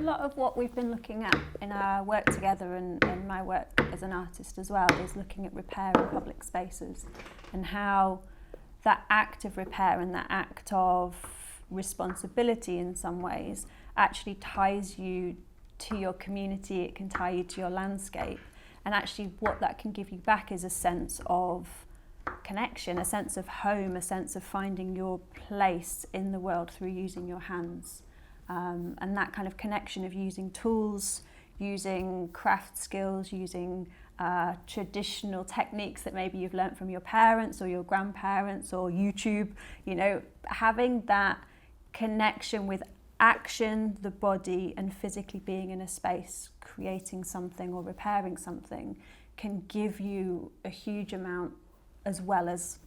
lot of what we've been looking at in our work together and my work as an artist as well is looking at repair in public spaces and how that act of repair and that act of responsibility in some ways actually ties you to your community, it can tie you to your landscape, and actually what that can give you back is a sense of connection, a sense of home, a sense of finding your place in the world through using your hands. And that kind of connection of using tools, using craft skills, using traditional techniques that maybe you've learnt from your parents or your grandparents or YouTube, you know, having that connection with action, the body, and physically being in a space, creating something or repairing something can give you a huge amount, as well as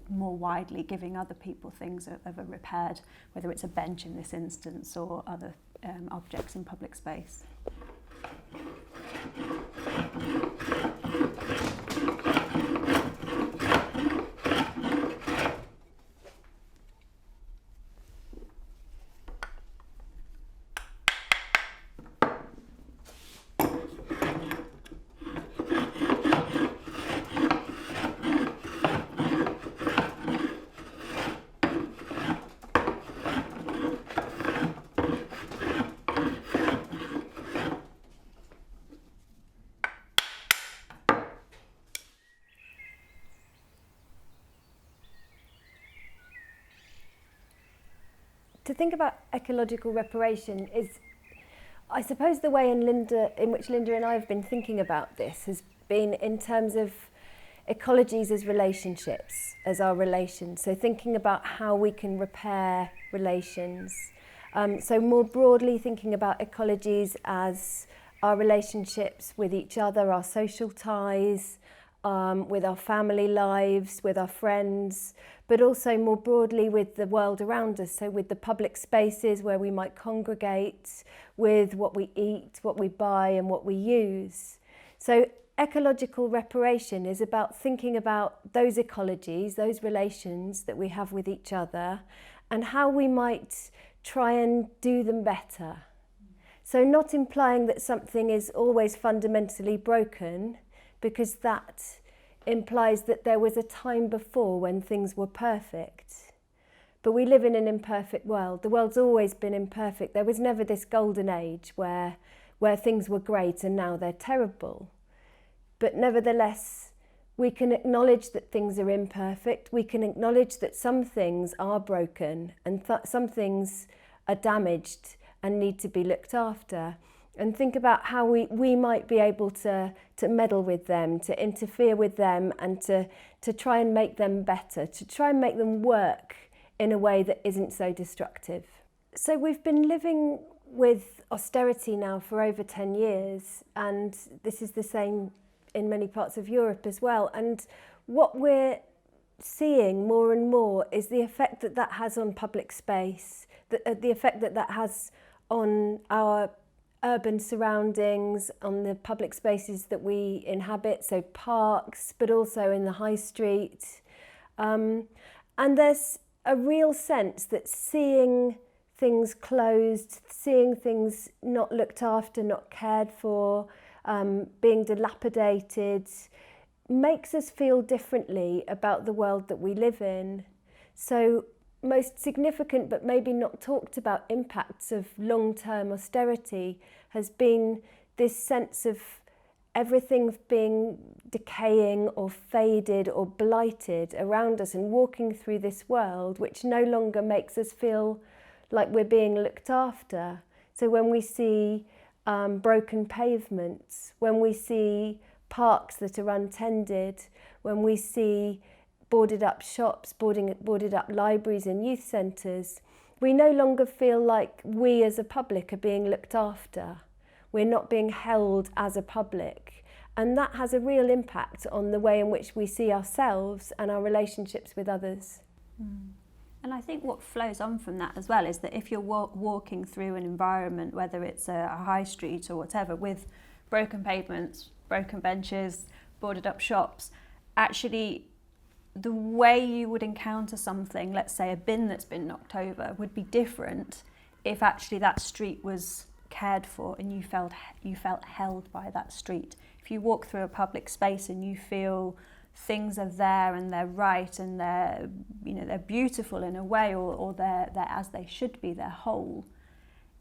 more widely giving other people things of a repaired, whether it's a bench in this instance or other objects in public space. To think about ecological reparation is, I suppose, the way in which Linda and I have been thinking about this has been in terms of ecologies as relationships, as our relations. So thinking about how we can repair relations. So more broadly thinking about ecologies as our relationships with each other, our social ties, with our family lives, with our friends, but also more broadly with the world around us, so with the public spaces where we might congregate, with what we eat, what we buy and what we use. So ecological reparation is about thinking about those ecologies, those relations that we have with each other, and how we might try and do them better. So not implying that something is always fundamentally broken, because that implies that there was a time before when things were perfect. But we live in an imperfect world. The world's always been imperfect. There was never this golden age where things were great and now they're terrible. But nevertheless, we can acknowledge that things are imperfect. We can acknowledge that some things are broken and some things are damaged and need to be looked after. And think about how we might be able to meddle with them, to interfere with them, and to try and make them better, to try and make them work in a way that isn't so destructive. So we've been living with austerity now for over 10 years, and this is the same in many parts of Europe as well. And what we're seeing more and more is the effect that that has on public space, the effect that that has on our urban surroundings, on the public spaces that we inhabit, so parks, but also in the high street. And there's a real sense that seeing things closed, seeing things not looked after, not cared for, being dilapidated, makes us feel differently about the world that we live in. So most significant but maybe not talked about impacts of long-term austerity has been this sense of everything being decaying or faded or blighted around us and walking through this world which no longer makes us feel like we're being looked after. So when we see broken pavements, when we see parks that are untended, when we see boarded up shops, boarded up libraries and youth centres, we no longer feel like we as a public are being looked after. We're not being held as a public. And that has a real impact on the way in which we see ourselves and our relationships with others. And I think what flows on from that as well is that if you're walking through an environment, whether it's a high street or whatever, with broken pavements, broken benches, boarded up shops, actually the way you would encounter something, let's say a bin that's been knocked over, would be different if actually that street was cared for and you felt held by that street. If you walk through a public space and you feel things are there and they're right and they're beautiful in a way, or they're as they should be, they're whole.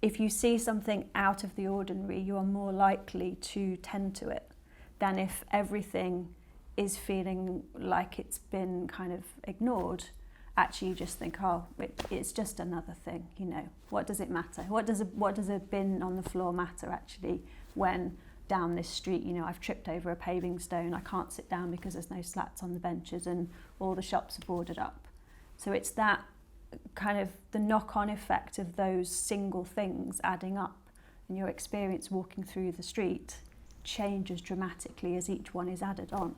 If you see something out of the ordinary, you are more likely to tend to it than if everything is feeling like it's been kind of ignored. Actually, you just think, oh, it's just another thing, what does it matter? What does a bin on the floor matter actually when down this street, I've tripped over a paving stone, I can't sit down because there's no slats on the benches and all the shops are boarded up. So it's that kind of the knock-on effect of those single things adding up, and your experience walking through the street changes dramatically as each one is added on.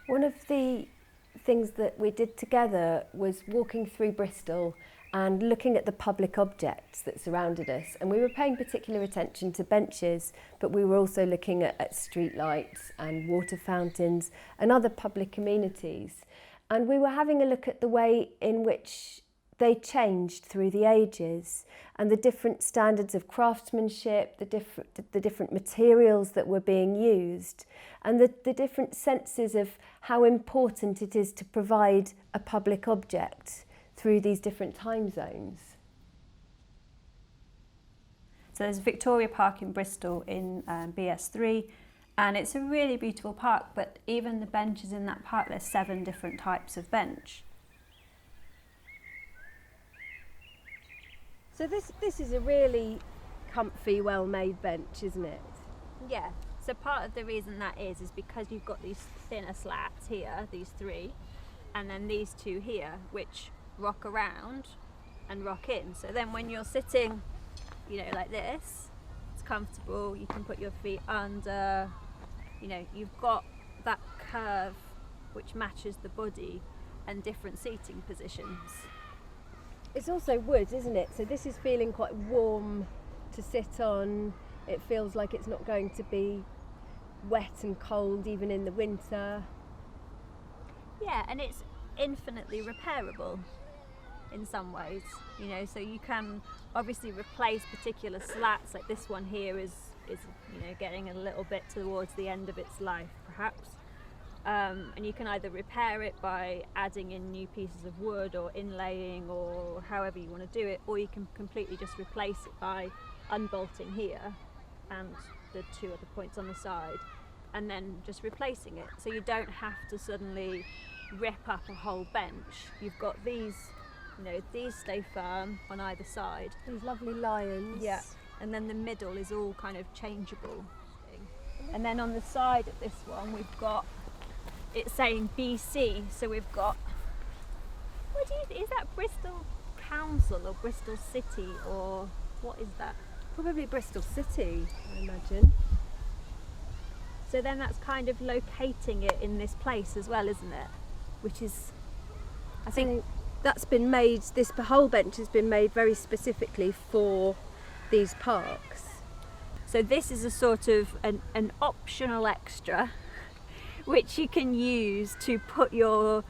One of the things that we did together was walking through Bristol and looking at the public objects that surrounded us. And we were paying particular attention to benches, but we were also looking at street lights and water fountains and other public amenities. And we were having a look at the way in which they changed through the ages and the different standards of craftsmanship, the different materials that were being used, and the different senses of how important it is to provide a public object through these different time zones. So there's Victoria Park in Bristol in BS3, and it's a really beautiful park, but even the benches in that park, there's 7 different types of bench. So this is a really comfy, well-made bench, isn't it? Yeah, so part of the reason that is because you've got these thinner slats here, these 3, and then these 2 here, which rock around and rock in. So then when you're sitting, like this, it's comfortable, you can put your feet under, you've got that curve which matches the body and different seating positions. It's also wood, isn't it? So this is feeling quite warm to sit on. It feels like it's not going to be wet and cold even in the winter. Yeah, and it's infinitely repairable in some ways, so you can obviously replace particular slats, like this one here is getting a little bit towards the end of its life perhaps. And you can either repair it by adding in new pieces of wood or inlaying or however you want to do it, or you can completely just replace it by unbolting here and the 2 other points on the side and then just replacing it. So you don't have to suddenly rip up a whole bench. You've got these, these stay firm on either side. These lovely lions. Yeah, and then the middle is all kind of changeable. And then on the side of this one we've got, it's saying BC, so we've got, is that Bristol Council or Bristol City, or what is that? Probably Bristol City, I imagine. So then that's kind of locating it in this place as well, isn't it? Which is, I think that's been made, this whole bench has been made very specifically for these parks. So this is a sort of an optional extra which you can use to put a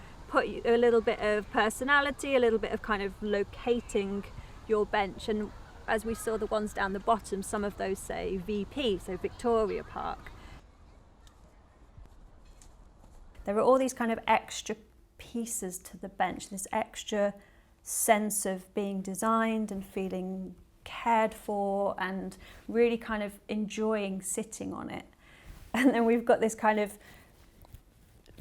little bit of personality, a little bit of kind of locating your bench. And as we saw the ones down the bottom, some of those say VP, so Victoria Park. There are all these kind of extra pieces to the bench, this extra sense of being designed and feeling cared for and really kind of enjoying sitting on it. And then we've got this kind of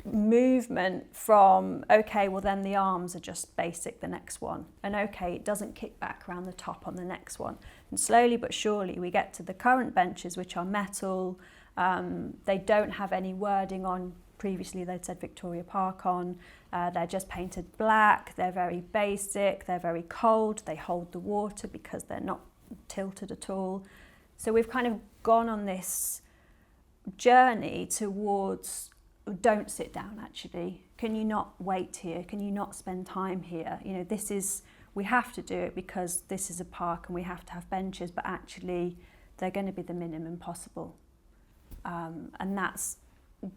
movement from, okay, well then the arms are just basic, the next one, and okay, it doesn't kick back around the top on the next one, and slowly but surely we get to the current benches, which are metal. They don't have any wording on. Previously they'd said Victoria Park on. They're just painted black, they're very basic, they're very cold, they hold the water because they're not tilted at all. So we've kind of gone on this journey towards, don't sit down actually. Can you not wait here? Can you not spend time here? We have to do it because this is a park and we have to have benches, but actually they're going to be the minimum possible. And that's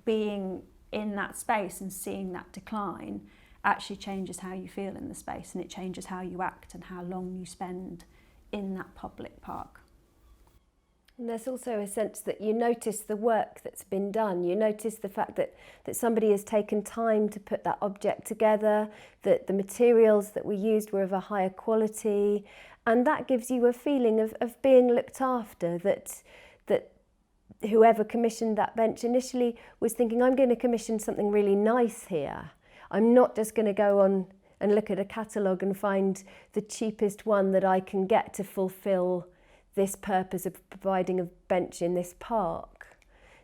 being in that space and seeing that decline actually changes how you feel in the space, and it changes how you act and how long you spend in that public park. And there's also a sense that you notice the work that's been done. You notice the fact that somebody has taken time to put that object together, that the materials that were used were of a higher quality, and that gives you a feeling of being looked after, that whoever commissioned that bench initially was thinking, I'm going to commission something really nice here. I'm not just going to go on and look at a catalogue and find the cheapest one that I can get to fulfil this purpose of providing a bench in this park.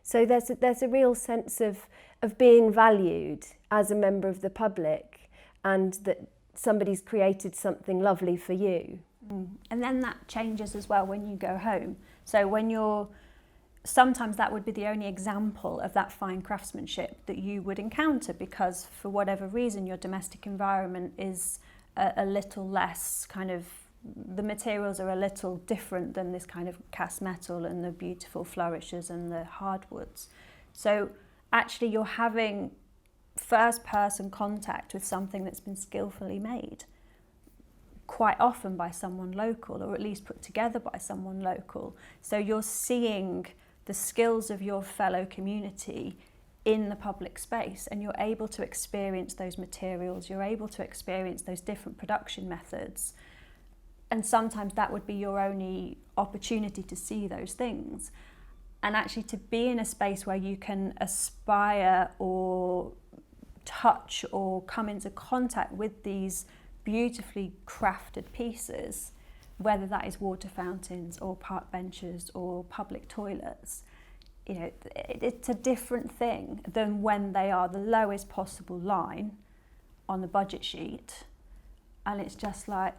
So there's a real sense of being valued as a member of the public, and that somebody's created something lovely for you. And then that changes as well when you go home. So when sometimes that would be the only example of that fine craftsmanship that you would encounter, because for whatever reason your domestic environment is a little less kind of, the materials are a little different than this kind of cast metal and the beautiful flourishes and the hardwoods. So actually you're having first person contact with something that's been skillfully made, quite often by someone local, or at least put together by someone local. So you're seeing the skills of your fellow community in the public space, and you're able to experience those materials, you're able to experience those different production methods. And sometimes that would be your only opportunity to see those things. And actually to be in a space where you can aspire or touch or come into contact with these beautifully crafted pieces, whether that is water fountains or park benches or public toilets, you know, it's a different thing than when they are the lowest possible line on the budget sheet, and it's just like,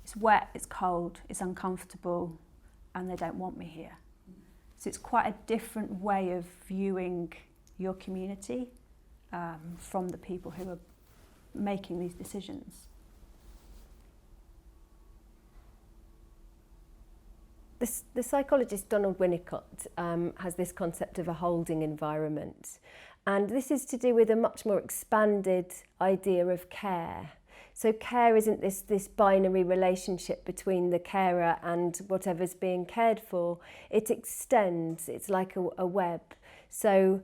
it's wet, it's cold, it's uncomfortable, and they don't want me here. So it's quite a different way of viewing your community from the people who are making these decisions. The psychologist Donald Winnicott has this concept of a holding environment, and this is to do with a much more expanded idea of care. So care isn't this binary relationship between the carer and whatever's being cared for. It extends, it's like a web. So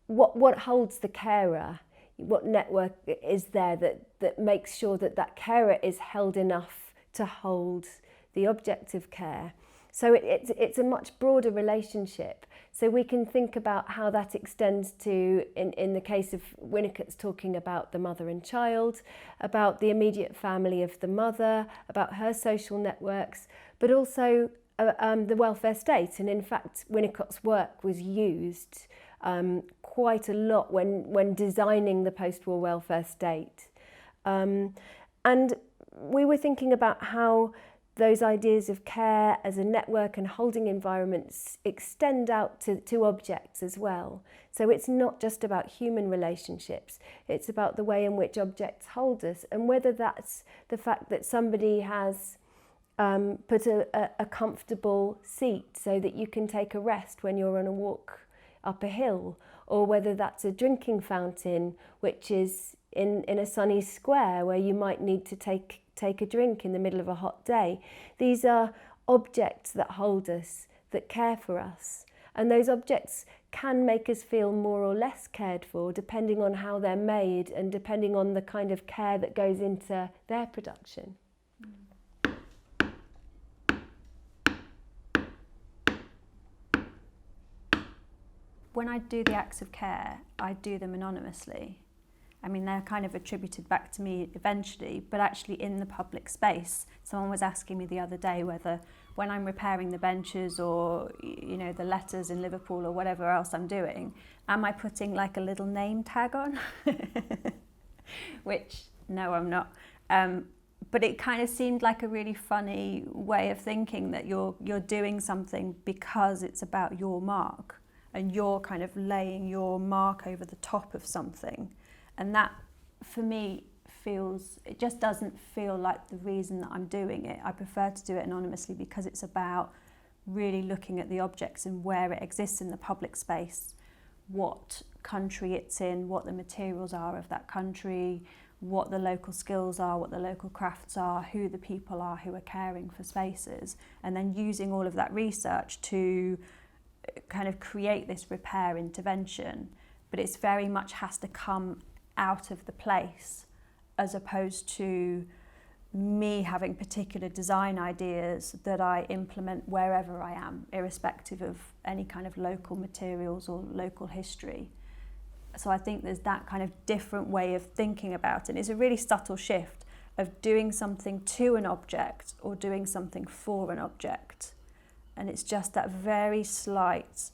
what holds the carer? What network is there that makes sure that carer is held enough to hold the object of care? So it's a much broader relationship. So we can think about how that extends to, in the case of Winnicott's talking about the mother and child, about the immediate family of the mother, about her social networks, but also the welfare state. And in fact, Winnicott's work was used quite a lot when designing the post-war welfare state. And we were thinking about how those ideas of care as a network and holding environments extend out to objects as well. So it's not just about human relationships, it's about the way in which objects hold us, and whether that's the fact that somebody has put a comfortable seat so that you can take a rest when you're on a walk up a hill, or whether that's a drinking fountain which is in a sunny square where you might need to take a drink in the middle of a hot day. These are objects that hold us, that care for us. And those objects can make us feel more or less cared for depending on how they're made and depending on the kind of care that goes into their production. When I do the acts of care, I do them anonymously. I mean, they're kind of attributed back to me eventually, but actually in the public space. Someone was asking me the other day whether when I'm repairing the benches or, you know, the letters in Liverpool or whatever else I'm doing, am I putting like a little name tag on? Which, no, I'm not. But it kind of seemed like a really funny way of thinking that you're doing something because it's about your mark and you're kind of laying your mark over the top of something. And that, for me, it just doesn't feel like the reason that I'm doing it. I prefer to do it anonymously because it's about really looking at the objects and where it exists in the public space, what country it's in, what the materials are of that country, what the local skills are, what the local crafts are, who the people are who are caring for spaces, and then using all of that research to kind of create this repair intervention. But it's very much has to come out of the place, as opposed to me having particular design ideas that I implement wherever I am, irrespective of any kind of local materials or local history. So I think there's that kind of different way of thinking about it. It's a really subtle shift of doing something to an object or doing something for an object. And it's just that very slight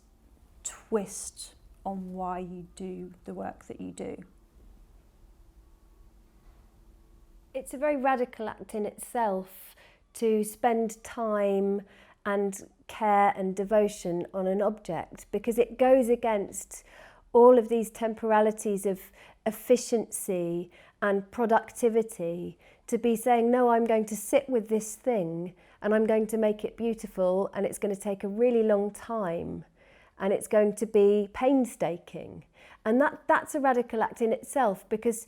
twist on why you do the work that you do. It's a very radical act in itself to spend time and care and devotion on an object, because it goes against all of these temporalities of efficiency and productivity, to be saying, no, I'm going to sit with this thing and I'm going to make it beautiful, and it's going to take a really long time and it's going to be painstaking. And that's a radical act in itself, because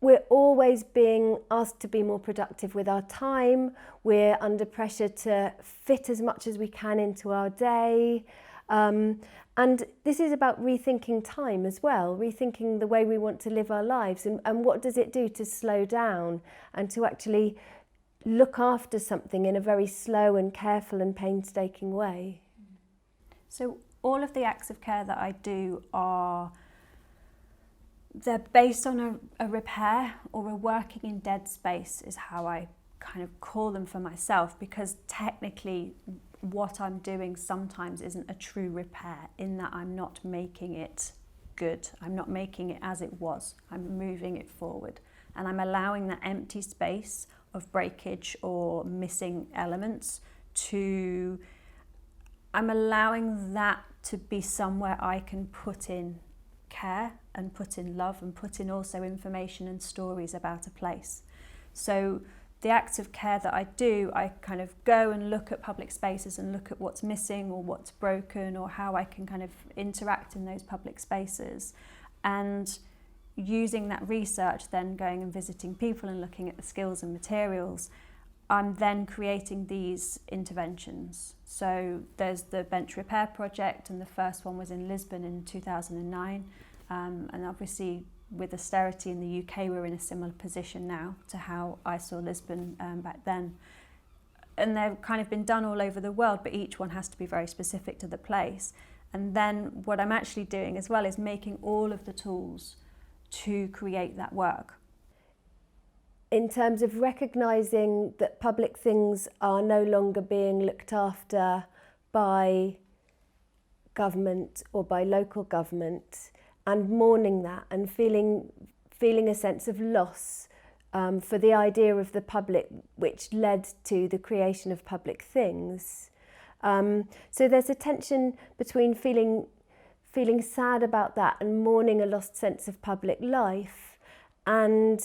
we're always being asked to be more productive with our time. We're under pressure to fit as much as we can into our day. And this is about rethinking time as well, rethinking the way we want to live our lives, and what does it do to slow down and to actually look after something in a very slow and careful and painstaking way. So all of the acts of care that I do they're based on a repair or a working in dead space, is how I kind of call them for myself, because technically what I'm doing sometimes isn't a true repair, in that I'm not making it good. I'm not making it as it was. I'm moving it forward, and I'm allowing that empty space of breakage or missing elements I'm allowing that to be somewhere I can put in care and put in love and put in also information and stories about a place. So the acts of care that I do, I kind of go and look at public spaces and look at what's missing or what's broken, or how I can kind of interact in those public spaces. And using that research, then going and visiting people and looking at the skills and materials, I'm then creating these interventions. So there's the bench repair project, and the first one was in Lisbon in 2009. And obviously with austerity in the UK, we're in a similar position now to how I saw Lisbon back then. And they've kind of been done all over the world, but each one has to be very specific to the place. And then what I'm actually doing as well is making all of the tools to create that work. In terms of recognising that public things are no longer being looked after by government or by local government, and mourning that and feeling a sense of loss for the idea of the public, which led to the creation of public things. So there's a tension between feeling sad about that and mourning a lost sense of public life, and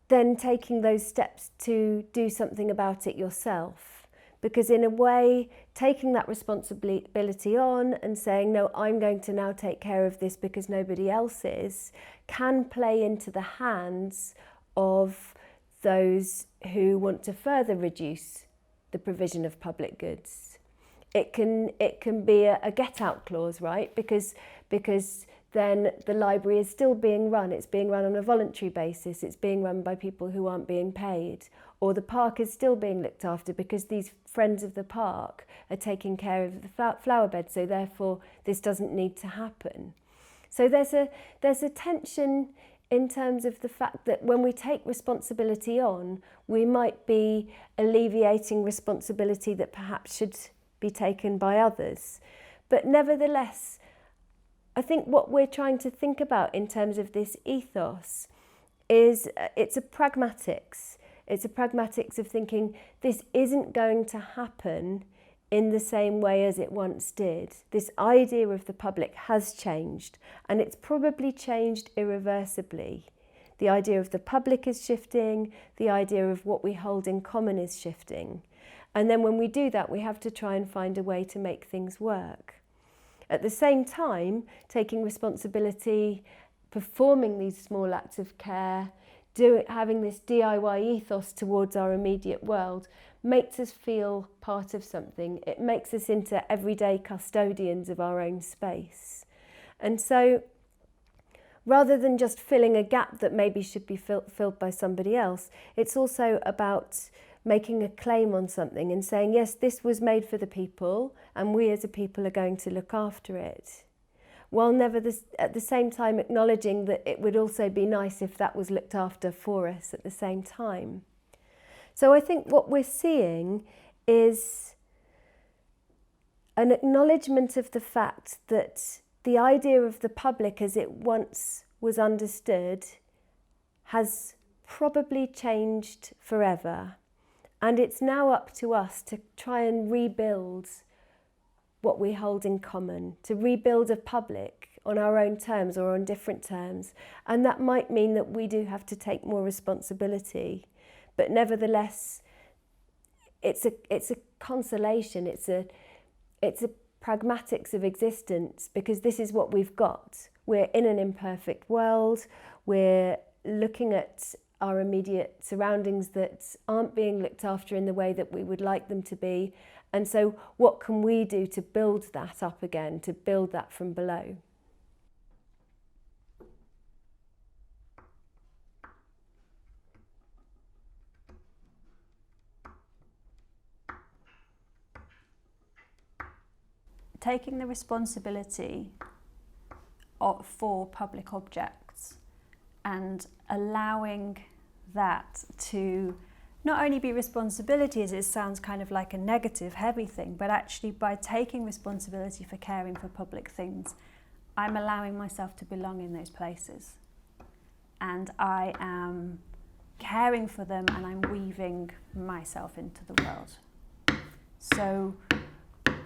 then taking those steps to do something about it yourself. Because in a way, taking that responsibility on and saying, no, I'm going to now take care of this because nobody else is, can play into the hands of those who want to further reduce the provision of public goods. It can be a get-out clause, right? Because then the library is still being run. It's being run on a voluntary basis. It's being run by people who aren't being paid. Or the park is still being looked after because these friends of the park are taking care of the flower bed, so therefore this doesn't need to happen. So there's a tension in terms of the fact that when we take responsibility on, we might be alleviating responsibility that perhaps should be taken by others. But nevertheless, I think what we're trying to think about in terms of this ethos is it's a pragmatics. It's a pragmatics of thinking this isn't going to happen in the same way as it once did. This idea of the public has changed, and it's probably changed irreversibly. The idea of the public is shifting, the idea of what we hold in common is shifting. And then when we do that, we have to try and find a way to make things work. At the same time, taking responsibility, performing these small acts of care, having this DIY ethos towards our immediate world makes us feel part of something. It makes us into everyday custodians of our own space. And so rather than just filling a gap that maybe should be filled by somebody else, it's also about making a claim on something and saying, yes, this was made for the people and we as a people are going to look after it, while at the same time acknowledging that it would also be nice if that was looked after for us at the same time. So I think what we're seeing is an acknowledgement of the fact that the idea of the public as it once was understood has probably changed forever. And it's now up to us to try and rebuild what we hold in common, to rebuild a public on our own terms or on different terms. And that might mean that we do have to take more responsibility. But nevertheless, it's a consolation, it's a pragmatics of existence, because this is what we've got. We're in an imperfect world, we're looking at our immediate surroundings that aren't being looked after in the way that we would like them to be. And so what can we do to build that up again, to build that from below? Taking the responsibility for public objects and allowing that to not only be responsibility, as it sounds kind of like a negative, heavy thing, but actually by taking responsibility for caring for public things, I'm allowing myself to belong in those places. And I am caring for them and I'm weaving myself into the world. So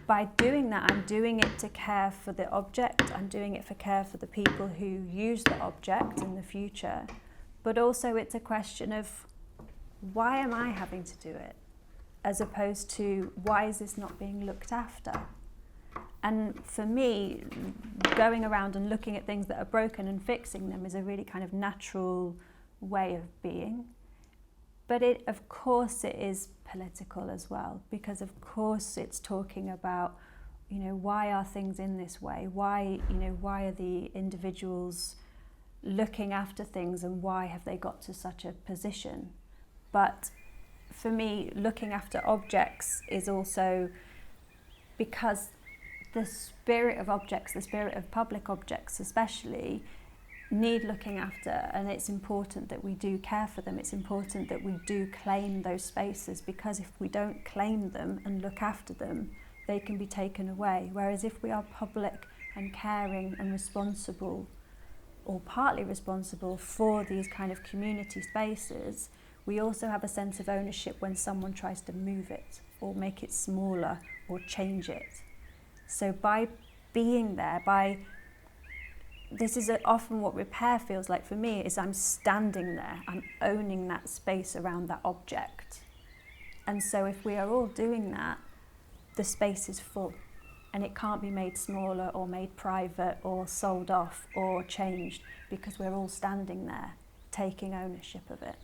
by doing that, I'm doing it to care for the object, I'm doing it for care for the people who use the object in the future, but also it's a question of why am I having to do it, as opposed to why is this not being looked after? And for me, going around and looking at things that are broken and fixing them is a really kind of natural way of being. But of course it is political as well, because of course it's talking about, why are things in this way? Why are the individuals looking after things and why have they got to such a position? But for me, looking after objects is also because the spirit of objects, the spirit of public objects especially, need looking after, and it's important that we do care for them. It's important that we do claim those spaces, because if we don't claim them and look after them, they can be taken away. Whereas if we are public and caring and responsible, or partly responsible for these kind of community spaces, we also have a sense of ownership when someone tries to move it or make it smaller or change it. So by being there, this is often what repair feels like for me, is I'm standing there, I'm owning that space around that object. And so if we are all doing that, the space is full and it can't be made smaller or made private or sold off or changed, because we're all standing there taking ownership of it.